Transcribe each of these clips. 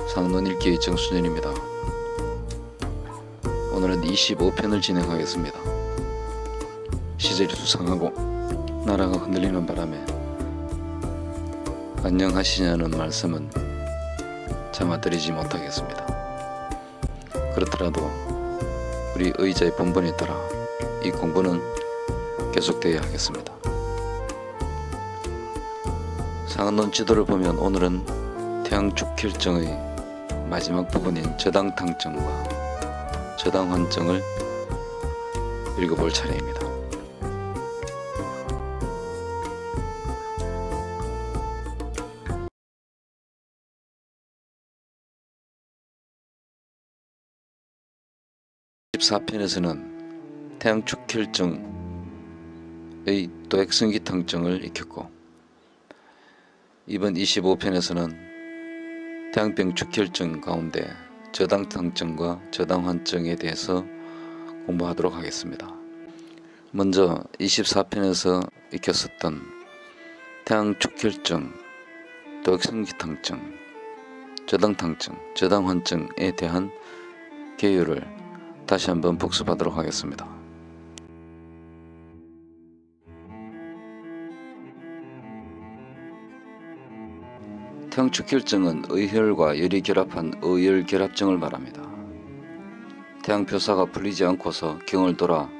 상론 읽기 정수진입니다. 오늘은 25편을 진행하겠습니다. 시절이 수상하고 나라가 흔들리는 바람에 안녕하시냐는 말씀은 참아드리지 못하겠습니다. 그렇더라도 우리 의자의 본분에 따라 이 공부는 계속되어야 하겠습니다. 상론 지도를 보면 오늘은 태양축혈증의 마지막 부분인 저당탕증과 저당환증을 읽어볼 차례입니다. (14편에서는) 태양축혈증의 도액성기탕증을 익혔고, 이번 25편에서는 태양병 축혈증 가운데 저당탕증과 저당환증에 대해서 공부하도록 하겠습니다. 먼저 24편에서 익혔었던 태양축혈증, 도액성기탕증, 저당탕증, 저당환증에 대한 개요를 다시 한번 복습하도록 하겠습니다. 태양축혈증은 의혈과 열이 결합한 의열결합증을 말합니다. 태양표사가 풀리지 않고서 경을 돌아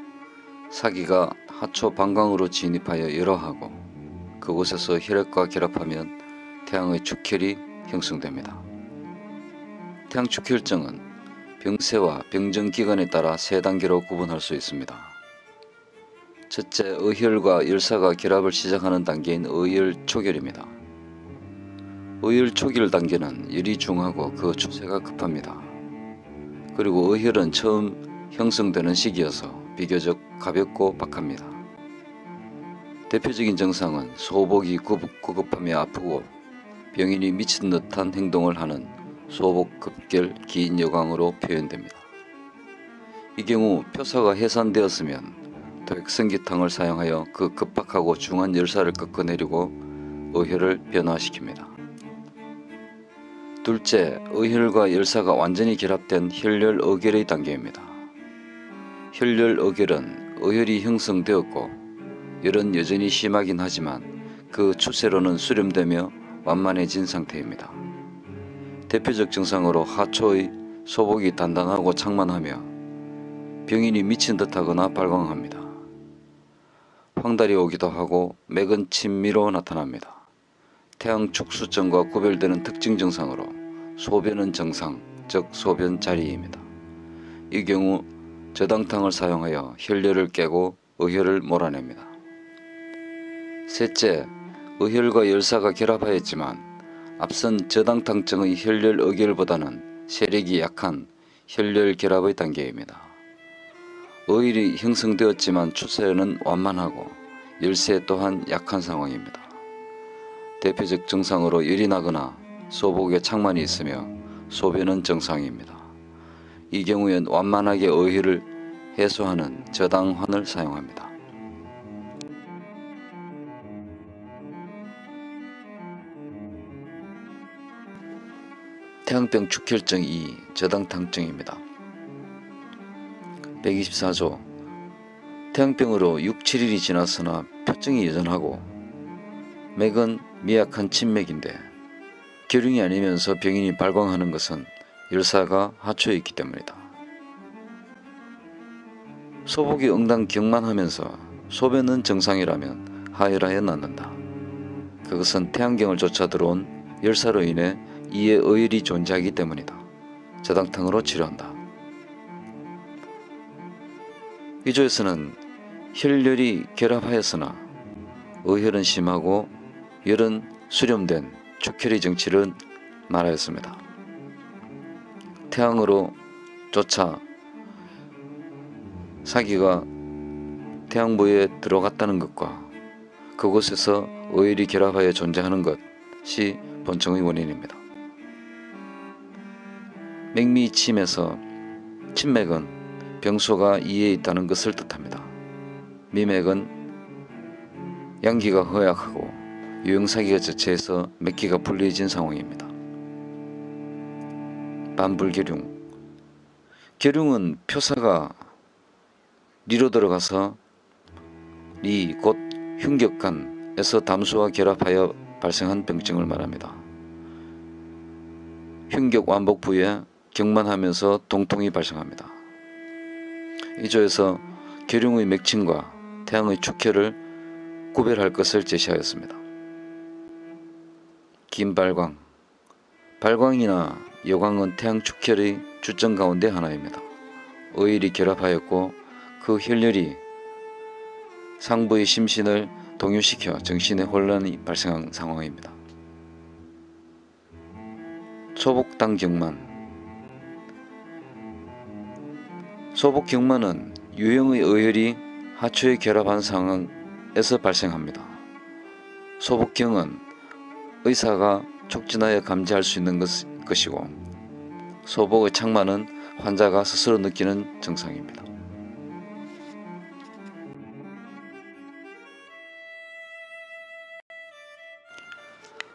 사기가 하초 방광으로 진입하여 열화하고 그곳에서 혈액과 결합하면 태양의 축혈이 형성됩니다. 태양축혈증은 병세와 병정기간에 따라 세 단계로 구분할 수 있습니다. 첫째, 의혈과 열사가 결합을 시작하는 단계인 의열초결입니다. 의열초결 단계는 열이 중하고 그 추세가 급합니다. 그리고 의혈은 처음 형성되는 시기여서 비교적 가볍고 박합니다. 대표적인 증상은 소복이 구급하며 아프고 병인이 미친 듯한 행동을 하는 소복급결 긴 여광으로 표현됩니다. 이 경우 표사가 해산되었으면 도액성기탕을 사용하여 그 급박하고 중한 열사를 꺾어내리고 의혈을 변화시킵니다. 둘째, 의혈과 열사가 완전히 결합된 혈열어결의 단계입니다. 혈열어결은 의혈이 형성되었고 열은 여전히 심하긴 하지만 그 추세로는 수렴되며 완만해진 상태입니다. 대표적 증상으로 하초의 소복이 단단하고 창만하며 병인이 미친 듯하거나 발광합니다. 황달이 오기도 하고 맥은 친미로 나타납니다. 태양축수증과 구별되는 특징 증상으로 소변은 정상, 즉 소변 자리입니다. 이 경우 저당탕을 사용하여 혈열을 깨고 의혈을 몰아냅니다. 셋째, 의혈과 열사가 결합하였지만 앞선 저당탕증의 혈열어결보다는 세력이 약한 혈열결합의 단계입니다. 의혈이 형성되었지만 추세는 완만하고 열세 또한 약한 상황입니다. 대표적 증상으로 열이 나거나 소복에 창만이 있으며 소변은 정상입니다. 이 경우엔 완만하게 의혈을 해소하는 저당환을 사용합니다. 태양병 축혈증 2, 저당탕증입니다. 124조 태양병으로 6, 7일이 지났으나 표증이 여전하고 맥은 미약한 침맥인데 결흉이 아니면서 병인이 발광하는 것은 열사가 하초에 있기 때문이다. 소복이 응당 경만하면서 소변은 정상이라면 하혈하여 낫는다. 그것은 태양경을 쫓아 들어온 열사로 인해 이에 의혈이 존재하기 때문이다. 저당탕으로 치료한다. 이 조에서는 혈열이 결합하였으나 의혈은 심하고 열은 수렴된 축혈의 정치를 말하였습니다. 태양으로 쫓아 사기가 태양부에 들어갔다는 것과 그곳에서 의혈이 결합하여 존재하는 것이 본청의 원인입니다. 맥미침에서 침맥은 병소가 이에 있다는 것을 뜻합니다. 미맥은 양기가 허약하고 유형사기가 저체해서 맥기가 불리해진 상황입니다. 반불계룡. 계룡은 표사가 리로 들어가서 리 곧 흉격간에서 담수와 결합하여 발생한 병증을 말합니다. 흉격 완복 부에 경만하면서 동통이 발생합니다. 이 조에서 계룡의 맥침과 태양의 축혈을 구별할 것을 제시하였습니다. 김발광. 발광이나 여광은 태양 축혈의 주점 가운데 하나입니다. 의일이 결합하였고 그 혈렬이 상부의 심신을 동요시켜 정신의 혼란이 발생한 상황입니다. 소복당경만. 소복경만은 유형의 의혈이 하초에 결합한 상황에서 발생합니다. 소복경은 의사가 촉진하여 감지할 수 있는 것이고 소복의 창만은 환자가 스스로 느끼는 증상입니다.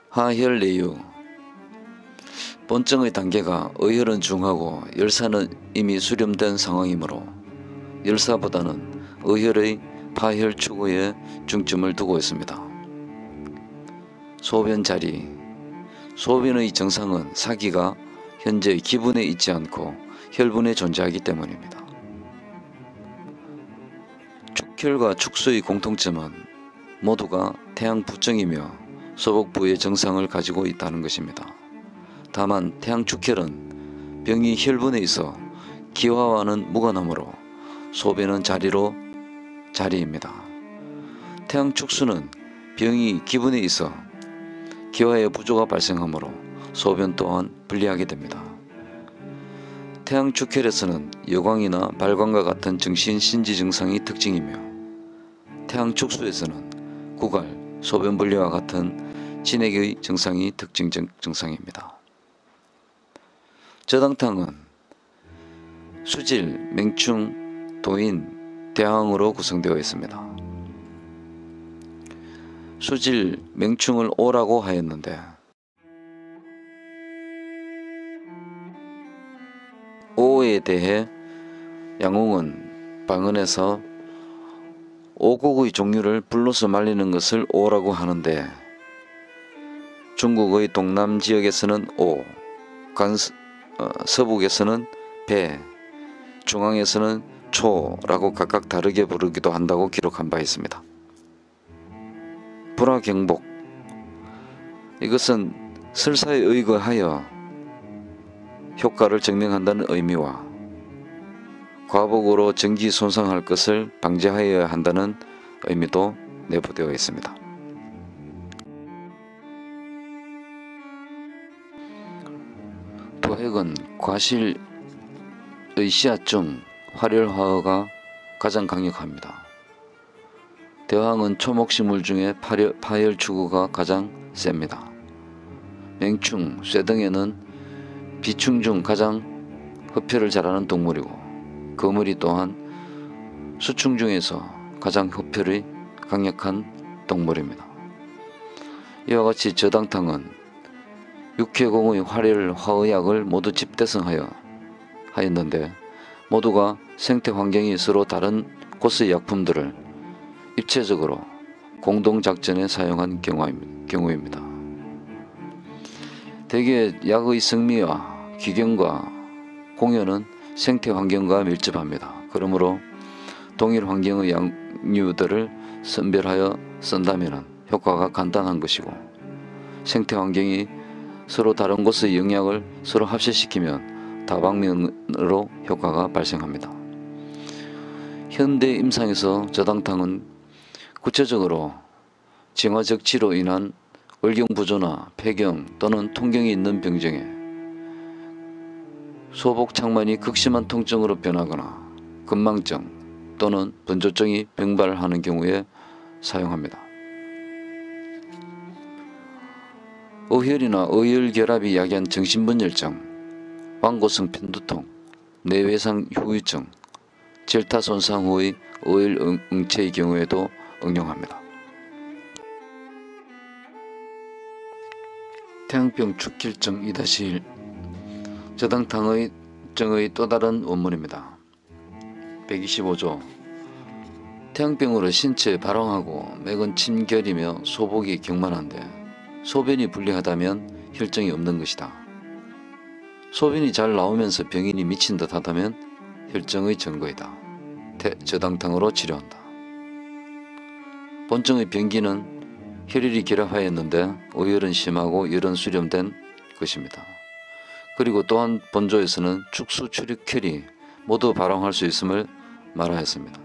하혈내유. 본증의 단계가 의혈은 중하고 열사는 이미 수렴된 상황이므로 열사보다는 의혈의 파혈 추구에 중점을 두고 있습니다. 소변 자리. 소변의 정상은 사기가 현재 기분에 있지 않고 혈분에 존재하기 때문입니다. 축혈과 축수의 공통점은 모두가 태양 부정이며 소복부의 정상을 가지고 있다는 것입니다. 다만 태양 축혈은 병이 혈분에 있어 기화와는 무관하므로 소변은 자리입니다. 태양 축수는 병이 기분에 있어 기화의 부조가 발생하므로 소변 또한 불리하게 됩니다. 태양 축혈에서는 여광이나 발광과 같은 정신 신지 증상이 특징이며 태양 축수에서는 구갈, 소변 분리와 같은 진액의 증상이 특징 증상입니다. 저당탕은 수질, 맹충, 도인, 대항으로 구성되어 있습니다. 수질, 맹충을 오라고 하였는데 오에 대해 양웅은 방언에서 오곡의 종류를 불로서 말리는 것을 오라고 하는데 중국의 동남 지역에서는 오, 서북에서는 배, 중앙에서는 초라고 각각 다르게 부르기도 한다고 기록한 바 있습니다. 불화경복. 이것은 설사에 의거하여 효과를 증명한다는 의미와 과복으로 전기 손상할 것을 방지하여야 한다는 의미도 내포되어 있습니다. 도핵은 과실의 씨앗 중 활혈화어가 가장 강력합니다. 대황은 초목식물 중에 파열 추구가 가장 셉니다. 맹충, 쇠등에는 비충 중 가장 흡혈을 잘하는 동물이고 거물이 또한 수충 중에서 가장 흡혈이 강력한 동물입니다. 이와 같이 저당탕은 육해공의 활혈 화의약을 모두 집대성하였는데 모두가 생태 환경이 서로 다른 곳의 약품들을 입체적으로 공동작전에 사용한 경우입니다. 대개 약의 성미와 기경과 공효는 생태 환경과 밀접합니다. 그러므로 동일 환경의 약류들을 선별하여 쓴다면 효과가 간단한 것이고 생태 환경이 서로 다른 곳의 영약을 서로 합체시키면 다방면으로 효과가 발생합니다. 현대 임상에서 저당탕은 구체적으로 정화적치로 인한 월경부조나 폐경 또는 통경이 있는 병증에 소복창만이 극심한 통증으로 변하거나 건망증 또는 번조증이 병발하는 경우에 사용합니다. 의혈이나 의혈결합이 야기한 정신분열증, 완고성 편두통, 뇌외상 후유증, 질타 손상 후의 의혈 응체의 경우에도 응용합니다. 태양병 축혈증 2-1. 저당탕의 정의 또 다른 원문입니다. 125조 태양병으로 신체에 발황하고 맥은 침결이며 소복이 경만한데 소변이 불리하다면 혈증이 없는 것이다. 소변이 잘 나오면서 병인이 미친 듯 하다면 혈증의 증거이다. 저당탕으로 치료한다. 본증의 병기는 혈혈이 결합하였는데 오열은 심하고 열은 수렴된 것입니다. 그리고 또한 본조에서는 축수 출혈이 모두 발황할 수 있음을 말하였습니다.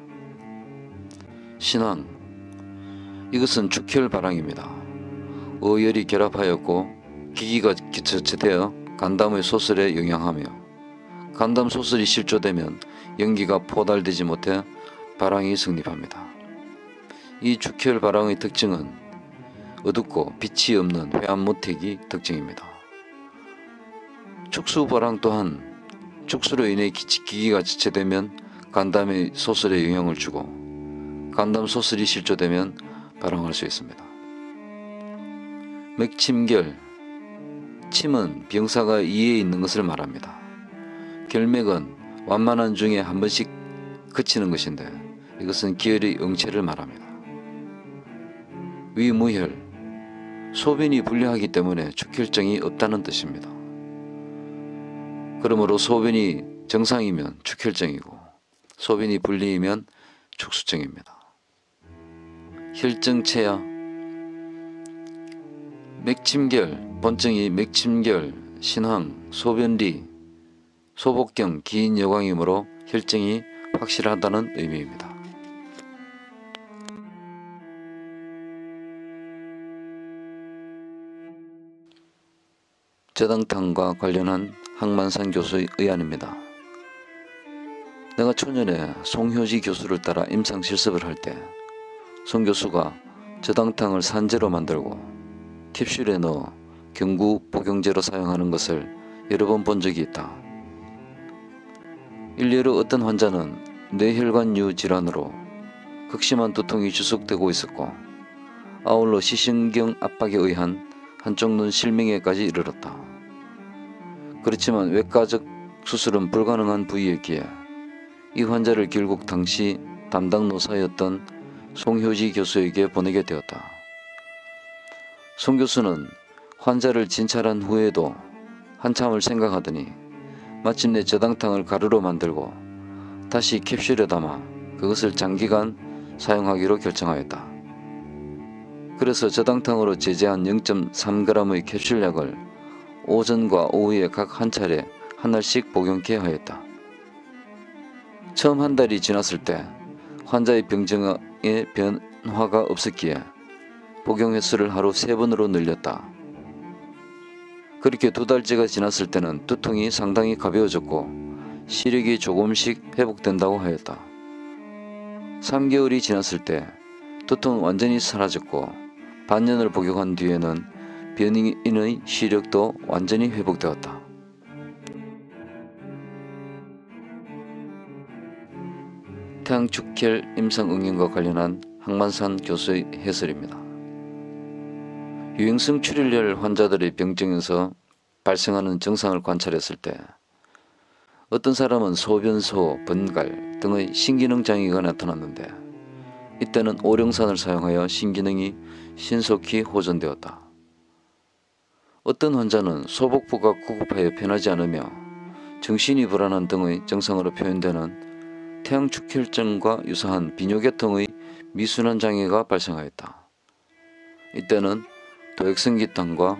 신황 이것은 축혈 발황입니다. 어열이 결합하였고 기기가 저체되어 간담의 소설에 영향하며 간담 소설이 실조되면 연기가 포달되지 못해 발황이 성립합니다. 이 축혈 발황의 특징은 어둡고 빛이 없는 회암모택이 특징입니다. 축수 발황 또한 축수로 인해 기기가 지체되면 간담의 소설에 영향을 주고 간담 소설이 실조되면 발황할 수 있습니다. 맥침결 침은 병사가 이에 있는 것을 말합니다. 결맥은 완만한 중에 한 번씩 그치는 것인데 이것은 기혈의 응체를 말합니다. 위무혈 소변이 불리하기 때문에 축혈증이 없다는 뜻입니다. 그러므로 소변이 정상이면 축혈증이고 소변이 불리이면 축수증입니다. 혈증체야 맥침결 본증이 맥침결, 신황, 소변리, 소복경, 긴 여광이므로 혈증이 확실하다는 의미입니다. 저당탕과 관련한 항만산 교수의 의안입니다. 내가 초년에 송효지 교수를 따라 임상 실습을 할 때 송 교수가 저당탕을 산재로 만들고 캡슐에 넣어 경구 복용제로 사용하는 것을 여러 번 본 적이 있다. 일례로 어떤 환자는 뇌혈관류 질환으로 극심한 두통이 지속되고 있었고 아울러 시신경 압박에 의한 한쪽 눈 실명에까지 이르렀다. 그렇지만 외과적 수술은 불가능한 부위였기에 이 환자를 결국 당시 담당 노사였던 송효지 교수에게 보내게 되었다. 송 교수는 환자를 진찰한 후에도 한참을 생각하더니 마침내 저당탕을 가루로 만들고 다시 캡슐에 담아 그것을 장기간 사용하기로 결정하였다. 그래서 저당탕으로 제제한 0.3g의 캡슐약을 오전과 오후에 각 한 차례 한 알씩 복용케 하였다. 처음 한 달이 지났을 때 환자의 병증에 변화가 없었기에 복용 횟수를 하루 3번으로 늘렸다. 그렇게 2달째가 지났을 때는 두통이 상당히 가벼워졌고 시력이 조금씩 회복된다고 하였다. 3개월이 지났을 때 두통은 완전히 사라졌고 반년을 복용한 뒤에는 변인의 시력도 완전히 회복되었다. 태양축혈 임상응용과 관련한 항만산 교수의 해설입니다. 유행성 출혈열 환자들의 병증에서 발생하는 증상을 관찰했을 때 어떤 사람은 소변소, 번갈 등의 신기능 장애가 나타났는데 이때는 오령산을 사용하여 신기능이 신속히 호전되었다. 어떤 환자는 소복부가 구급하여 편하지 않으며 정신이 불안한 등의 증상으로 표현되는 태양축혈증과 유사한 비뇨계통의 미순환 장애가 발생하였다. 이때는 도액성기탕과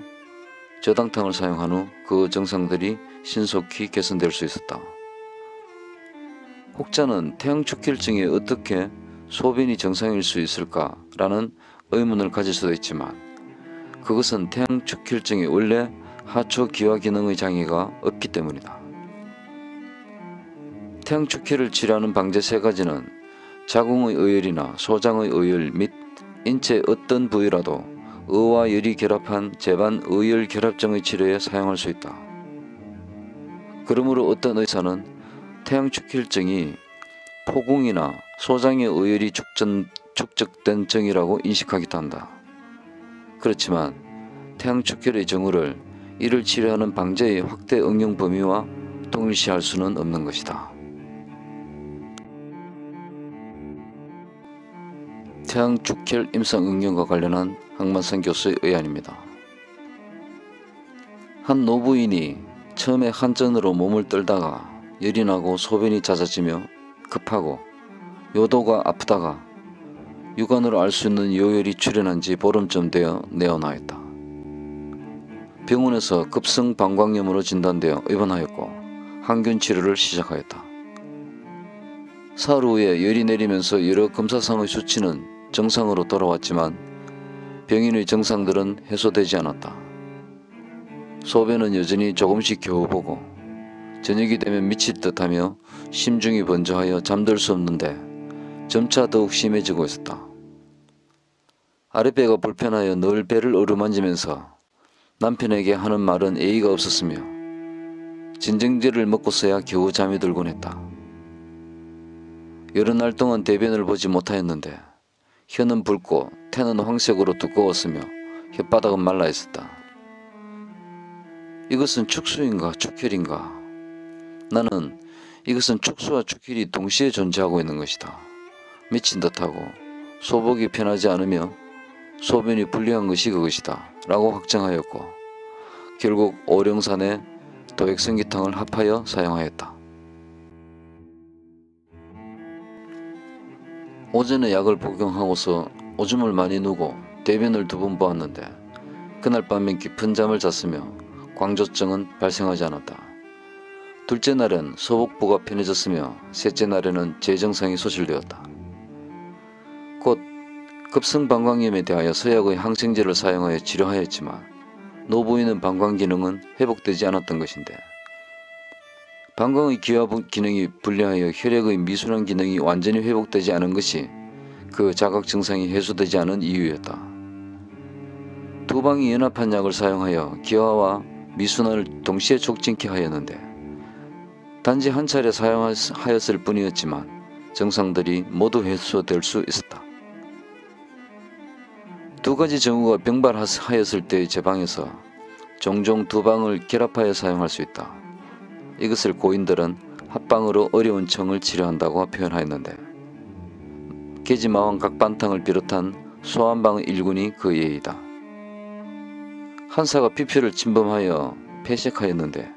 저당탕을 사용한 후 그 증상들이 신속히 개선될 수 있었다. 혹자는 태양축혈증에 어떻게 소변이 정상일 수 있을까라는 의문을 가질 수도 있지만 그것은 태양축혈증이 원래 하초기화기능의 장애가 없기 때문이다. 태양축혈을 치료하는 방제 3가지는 자궁의 어열이나 소장의 어열 및 인체 어떤 부위라도 의와 열이 결합한 재반 어열 결합증의 치료에 사용할 수 있다. 그러므로 어떤 의사는 태양축혈증이 포궁이나 소장의 어열이 축적된 증이라고 인식하기도 한다. 그렇지만 태양축혈의 징후를 이를 치료하는 방제의 확대 응용 범위와 동일시할 수는 없는 것이다. 태양 축혈 임상 응용과 관련한 황만선 교수의 의안입니다. 한 노부인이 처음에 한전으로 몸을 떨다가 열이 나고 소변이 잦아지며 급하고 요도가 아프다가 육안으로 알 수 있는 요열이 출현한 지 보름쯤 되어 내원하였다. 병원에서 급성 방광염으로 진단되어 입원하였고 항균 치료를 시작하였다. 사흘 후에 열이 내리면서 여러 검사상의 수치는 정상으로 돌아왔지만 병인의 증상들은 해소되지 않았다. 소변은 여전히 조금씩 겨우 보고 저녁이 되면 미칠 듯하며 심중이 번져하여 잠들 수 없는데 점차 더욱 심해지고 있었다. 아랫배가 불편하여 늘 배를 어루만지면서 남편에게 하는 말은 예의가 없었으며 진정제를 먹고서야 겨우 잠이 들곤 했다. 여러 날 동안 대변을 보지 못하였는데 혀는 붉고 태는 황색으로 두꺼웠으며 혓바닥은 말라 있었다. 이것은 축수인가 축혈인가? 나는 이것은 축수와 축혈이 동시에 존재하고 있는 것이다. 미친 듯하고 소복이 편하지 않으며 소변이 불리한 것이 그것이다 라고 확정하였고 결국 오령산에 도액성기탕을 합하여 사용하였다. 오전에 약을 복용하고서 오줌을 많이 누고 대변을 2번 보았는데 그날 밤엔 깊은 잠을 잤으며 광조증은 발생하지 않았다. 둘째 날은 소복부가 편해졌으며 셋째 날에는 재증상이 소실되었다. 곧 급성방광염에 대하여 서약의 항생제를 사용하여 치료하였지만 노부인은 방광 기능은 회복되지 않았던 것인데 방광의 기화 기능이 불량하여 혈액의 미순환 기능이 완전히 회복되지 않은 것이 그 자각 증상이 해소되지 않은 이유였다. 두 방이 연합한 약을 사용하여 기화와 미순환을 동시에 촉진케 하였는데 단지 한 차례 사용하였을 뿐이었지만 증상들이 모두 해소될 수 있었다. 두 가지 증후가 병발하였을 때의 제 방에서 종종 두 방을 결합하여 사용할 수 있다. 이것을 고인들은 합방으로 어려운 청을 치료한다고 표현하였는데 계지마왕 각반탕을 비롯한 소환방의 일군이 그 예이다. 한사가 피표를 침범하여 폐색하였는데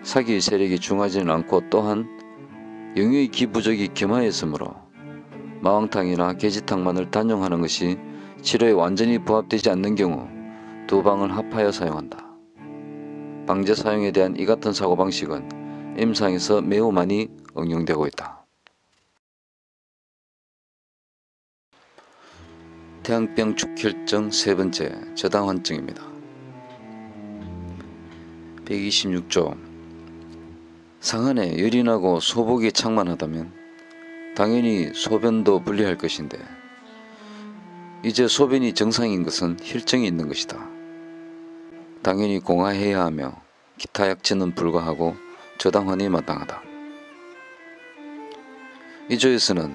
사기의 세력이 중하지는 않고 또한 영유의 기부족이 겸하였으므로 마왕탕이나 계지탕만을 단용하는 것이 치료에 완전히 부합되지 않는 경우 두 방을 합하여 사용한다. 방제 사용에 대한 이 같은 사고방식은 임상에서 매우 많이 응용되고 있다. 태양병 축혈증 세 번째 저당환증입니다. 126조 상한에 열이 나고 소복이 창만하다면 당연히 소변도 분리할 것인데 이제 소변이 정상인 것은 혈증이 있는 것이다. 당연히 공하해야 하며 기타 약치는 불가하고 저당환이 마땅하다. 이 조에서는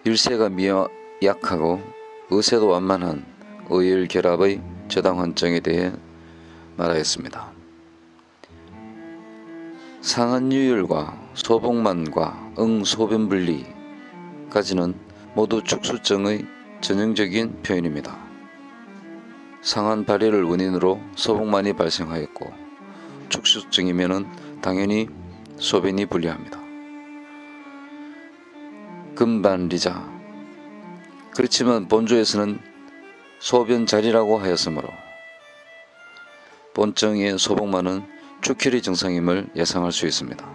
일세가 미약하고 의세도 완만한 의열결합의 저당환증에 대해 말하였습니다. 상한유열과 소복만과 응소변분리까지는 모두 축수증의 전형적인 표현입니다. 상한 발열을 원인으로 소복만이 발생하였고 축수증이면 당연히 소변이 불리합니다. 금반리자 그렇지만 본조에서는 소변자리라고 하였으므로 본증의 소복만은 축혈의 증상임을 예상할 수 있습니다.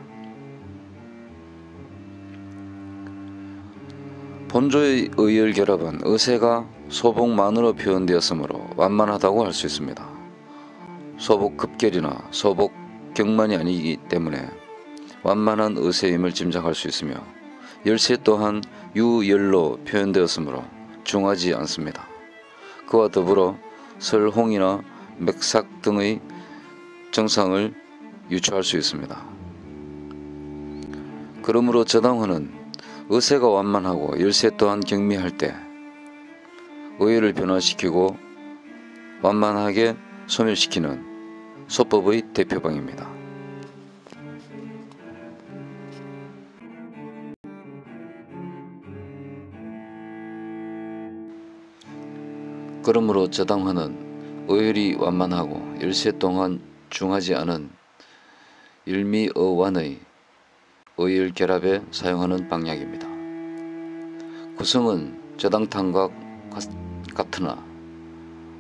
본조의 의열결합은 의세가 소복만으로 표현되었으므로 완만하다고 할 수 있습니다. 소복급결이나 소복경만이 아니기 때문에 완만한 의세임을 짐작할 수 있으며 열세 또한 유열로 표현되었으므로 중하지 않습니다. 그와 더불어 설홍이나 맥삭 등의 증상을 유추할 수 있습니다. 그러므로 저당환은 의세가 완만하고 열세 또한 경미할 때 의열을 변화시키고 완만하게 소멸시키는 소법의 대표방입니다. 그러므로 저당화는 어혈이 완만하고 열세 동안 중하지 않은 일미어완의 어혈 결합에 사용하는 방약입니다. 구성은 저당탕과 같으나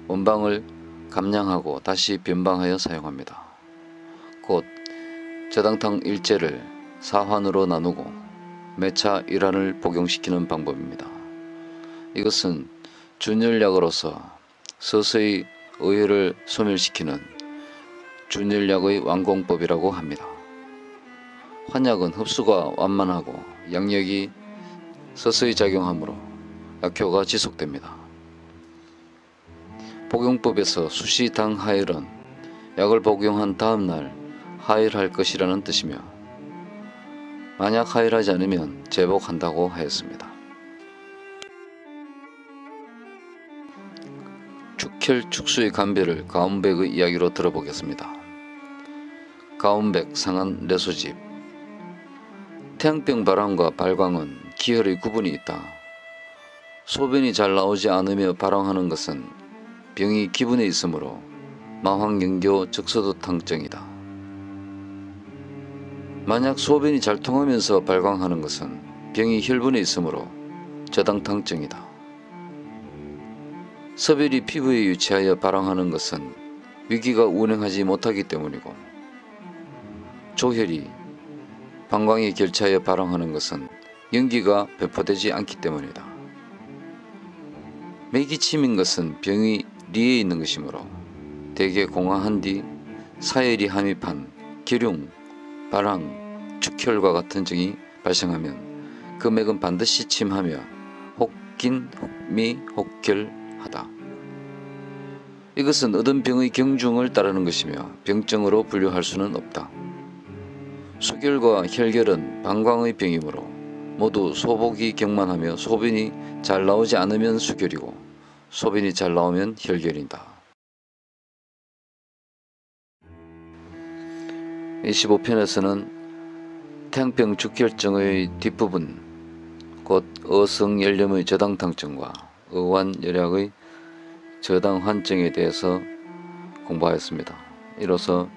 원방을 감량하고 다시 변방하여 사용합니다. 곧 저당탕 일제를 4환으로 나누고 매차 1환을 복용시키는 방법입니다. 이것은 준열약으로서 서서히 어혈을 소멸시키는 준열약의 완공법이라고 합니다. 환약은 흡수가 완만하고 양력이 서서히 작용하므로 약효가 지속됩니다. 복용법에서 수시당하혈은 약을 복용한 다음날 하혈할 것이라는 뜻이며 만약 하혈하지 않으면 제복한다고 하였습니다. 축혈 축수의 감별을 가운백의 이야기로 들어보겠습니다. 가운백 상한 뇌소집. 태양병 발황과 발광은 기혈의 구분이 있다. 소변이 잘 나오지 않으며 발황하는 것은 병이 기분에 있으므로 마황경교 적소도탕증이다. 만약 소변이 잘 통하면서 발광하는 것은 병이 혈분에 있으므로 저당탕증이다. 섭혈이 피부에 유치하여 발황하는 것은 위기가 운행하지 못하기 때문이고 조혈이 방광에 결차하여 발황하는 것은 연기가 배포되지 않기 때문이다. 맥이 침인 것은 병이 리에 있는 것이므로 대개 공화한 뒤 사혈이 함입한 기륭, 발황, 축혈과 같은 증이 발생하면 그 맥은 반드시 침하며 혹긴, 혹미, 혹결하다. 이것은 얻은 병의 경중을 따르는 것이며 병증으로 분류할 수는 없다. 수결과 혈결은 방광의 병이므로 모두 소복이 경만하며 소변이 잘 나오지 않으면 수결이고 소변이 잘 나오면 혈결이다. 25편에서는 태양병 축혈증의 뒷부분 곧 어성열염의 저당탕증과 어완열약의 저당환증에 대해서 공부하였습니다. 이로써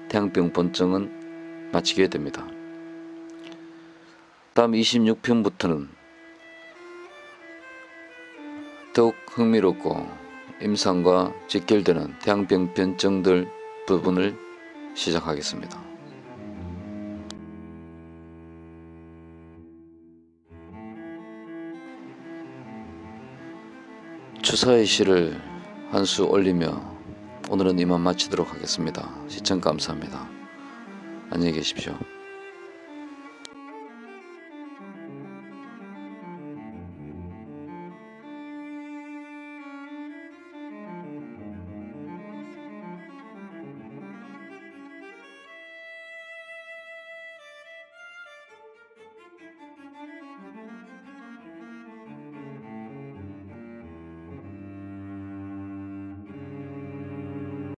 태양병 본증은 마치게 됩니다. 다음 26편부터는 더욱 흥미롭고 임상과 직결되는 태양병 변증들 부분을 시작하겠습니다. 추사의 시를 한 수 올리며 오늘은 이만 마치도록 하겠습니다. 시청 감사합니다. 안녕히 계십시오.